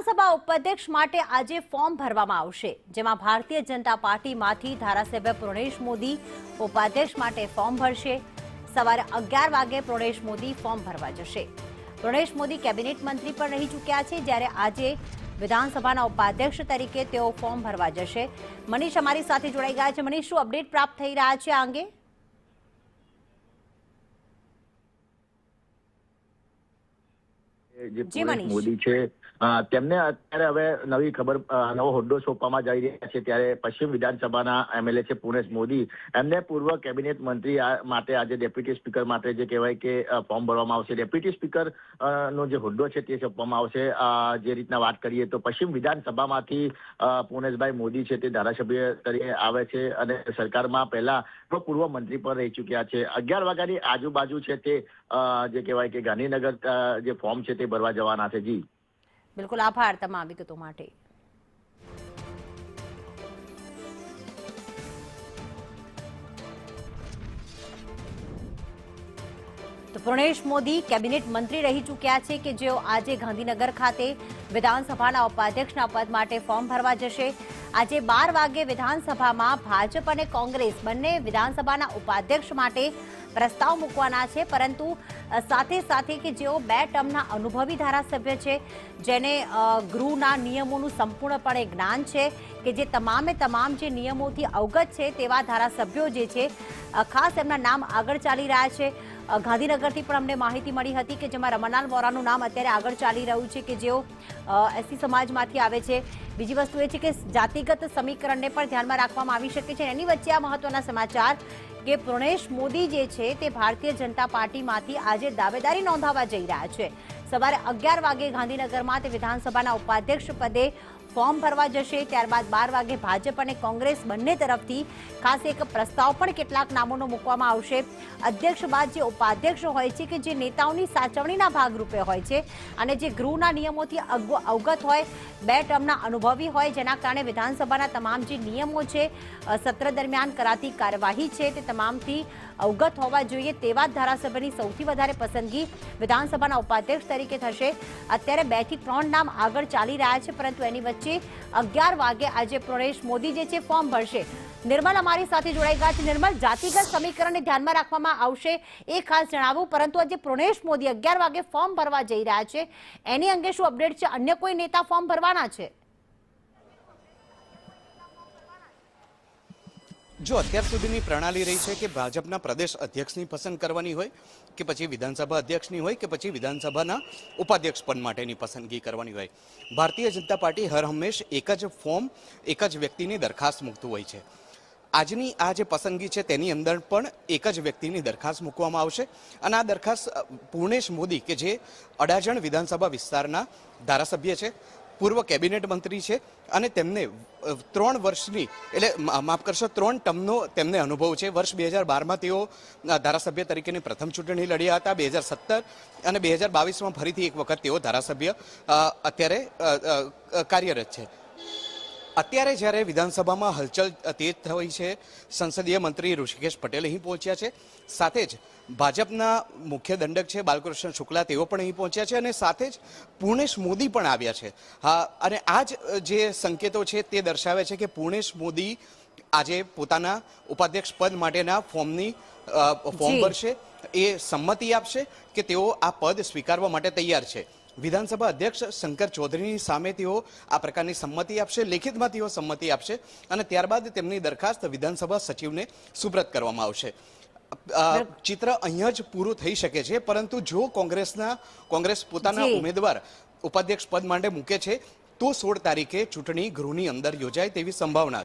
વિધાનસભા ઉપાધ્યક્ષ માટે આજે ફોર્મ ભરવામાં આવશે, જેમાં ભારતીય જનતા પાર્ટીમાંથી ધારાસભ્ય પ્રોણેશ મોદી ઉપાધ્યક્ષ માટે ફોર્મ ભરશે। સવારે 11 વાગે પ્રોણેશ મોદી ફોર્મ ભરવા જશે। પ્રોણેશ મોદી કેબિનેટ મંત્રી પણ રહી ચૂક્યા છે, જ્યારે આજે વિધાનસભાના ઉપાધ્યક્ષ તરીકે તેઓ ફોર્મ ભરવા જશે। મનીષ અમારી સાથે જોડાઈ ગયા છે। મનીષ, શું અપડેટ પ્રાપ્ત થઈ રહ્યા છે આ અંગે? જે મોદી છે તેમને અત્યારે હવે નવી ખબર નવો હોદ્દો સોંપવામાં જઈ રહ્યા છે, ત્યારે પશ્ચિમ વિધાનસભાના એમએલએ છે પૂર્ણેશ મોદી, એમને પૂર્વ કેબિનેટ મંત્રી માટે આજે ડેપ્યુટી સ્પીકર માટે જે કહેવાય કે ફોર્મ ભરવામાં આવશે। ડેપ્યુટી સ્પીકર નો જે હોદ્દો છે તે સોંપવામાં આવશે। જે રીતના વાત કરીએ તો પશ્ચિમ વિધાનસભામાંથી પૂર્ણેશભાઈ મોદી છે તે ધારાસભ્ય તરીકે આવે છે અને સરકારમાં પહેલા પૂર્વ મંત્રી પણ રહી ચૂક્યા છે। 11 વાગ્યાની આજુબાજુ છે તે જે કહેવાય કે ગાંધીનગર જે ફોર્મ છે તે ભરવા જવાના છે। જી બિલકુલ, આભાર તમામ વિગતો માટે। તો પ્રોણેશ મોદી કેબિનેટ મંત્રી રહી ચૂક્યા છે કે જેઓ આજે ગાંધીનગર ખાતે વિધાનસભાના ઉપાધ્યક્ષના પદ માટે ફોર્મ ભરવા જશે। આજે 12 વાગે વિધાનસભામાં ભાજપ અને કોંગ્રેસ બંને વિધાનસભાના ઉપાધ્યક્ષ માટે પ્રસ્તાવ મૂકવાના છે, પરંતુ સાથે સાથે કે જેઓ 2 ટર્મના અનુભવી ધારાસભ્ય છે, જેને ગૃહના નિયમોનું સંપૂર્ણપણે જ્ઞાન છે, કે જે તમામ જે નિયમોથી અવગત છે તેવા ધારાસભ્યો જે છે ખાસ એમના નામ આગળ ચાલી રહ્યા છે। ગાંધીનગરથી પણ અમને માહિતી મળી હતી કે જેમાં રમણલાલ વોરાનું નામ અત્યારે આગળ ચાલી રહ્યું છે, કે જેઓ એસસી સમાજમાંથી આવે છે। બીજી વસ્તુ એ છે કે જાતિગત સમીકરણને પણ ધ્યાનમાં રાખવામાં આવી શકે છે। એની વચ્ચે આ મહત્વના સમાચાર કે પ્રોણેશ મોદી જે છે તે ભારતીય જનતા પાર્ટીમાંથી આજે દાવેદારી નોંધાવવા જઈ રહ્યા છે। સવારે 11 વાગે ગાંધીનગરમાં તે વિધાનસભાના ઉપાધ્યક્ષ પદે ફોર્મ ભરવા જશે। ત્યારબાદ 12 વાગે ભાજપ અને કોંગ્રેસ બંને તરફથી ખાસ એક પ્રસ્તાવ પણ કેટલાક નામોનો મૂકવામાં આવશે। અધ્યક્ષ બાદ જે ઉપાધ્યક્ષ હોય છે કે જે નેતાઓની સાચવણીના ભાગરૂપે હોય છે અને જે ગૃહના નિયમોથી અવગત હોય, 2 ટર્મના અનુભવી હોય, જેના કારણે વિધાનસભાના તમામ જે નિયમો છે, સત્ર દરમિયાન કરાતી કાર્યવાહી છે તે તમામથી અવગત હોવા જોઈએ તેવા જ ધારાસભ્યની સૌથી વધારે પસંદગી વિધાનસભાના ઉપાધ્યક્ષ તરીકે થશે। અત્યારે 2 થી 3 નામ આગળ ચાલી રહ્યા છે, પરંતુ એની વચ્ચે 11 વાગે આજે પ્રોણેશ મોદી જે છે ફોર્મ ભરશે। નિર્મલ અમારી સાથે જોડાઈ ગયા છે। નિર્મલ, જાતિગત સમીકરણને ધ્યાનમાં રાખવામાં આવશે એ ખાસ જણાવું, પરંતુ આજે પ્રોણેશ મોદી 11 વાગે ફોર્મ ભરવા જઈ રહ્યા છે, એની અંગે શું અપડેટ છે? અન્ય કોઈ નેતા ફોર્મ ભરવાના છે? જો અત્યાર સુધીની પ્રણાલી રહી છે કે ભાજપના પ્રદેશ અધ્યક્ષની પસંદ કરવાની હોય, કે પછી વિધાનસભા અધ્યક્ષની હોય, કે પછી વિધાનસભાના ઉપાધ્યક્ષ પદ માટેની પસંદગી કરવાની હોય, ભારતીય જનતા પાર્ટી હર હંમેશ એક જ ફોર્મ, એક જ વ્યક્તિની દરખાસ્ત મૂકતું હોય છે। આજની આ જે પસંદગી છે તેની અંદર પણ એક જ વ્યક્તિની દરખાસ્ત મૂકવામાં આવશે અને આ દરખાસ્ત પૂર્ણેશ મોદી કે જે અડાજણ વિધાનસભા વિસ્તારના ધારાસભ્ય છે, પૂર્વ કેબિનેટ મંત્રી છે અને તેમને 3 વર્ષની એટલે માફ કરશો 3 ટર્મનો તેમને અનુભવ છે। વર્ષ 2012માં તેઓ ધારાસભ્ય તરીકેની પ્રથમ ચૂંટણી લડ્યા હતા। 2017 અને 2022માં ફરીથી એક વખત તેઓ ધારાસભ્ય અત્યારે કાર્યરત છે। અત્યારે જ્યારે વિધાનસભામાં હલચલ તેજ થઈ છે, સંસદીય મંત્રી ઋષિકેશ પટેલ અહીં પહોંચ્યા છે, સાથે જ ભાજપના મુખ્ય દંડક છે બાલકૃષ્ણ શુક્લા, તેઓ પણ અહીં પહોંચ્યા છે અને સાથે જ પૂર્ણેશ મોદી પણ આવ્યા છે। અને આ જ જે સંકેતો છે તે દર્શાવે છે કે પૂર્ણેશ મોદી આજે પોતાના ઉપાધ્યક્ષ પદ માટેના ફોર્મ ભરશે, એ સંમતિ આપશે કે તેઓ આ પદ સ્વીકારવા માટે તૈયાર છે। વિધાનસભા અધ્યક્ષ શંકર ચૌધરીની સામે તેઓ આ પ્રકારની સંમતિ આપશે, લેખિતમાં તેઓ સંમતિ આપશે અને ત્યારબાદ તેમની દરખાસ્ત વિધાનસભા સચિવને સુપ્રત કરવામાં આવશે। ચિત્ર અહીંયા જ પૂરું થઈ શકે છે, પરંતુ જો કોંગ્રેસ પોતાના ઉમેદવાર ઉપાધ્યક્ષ પદ માટે મૂકે છે તો 16 તારીખે ચૂંટણી ગૃહની અંદર યોજાય તેવી સંભાવના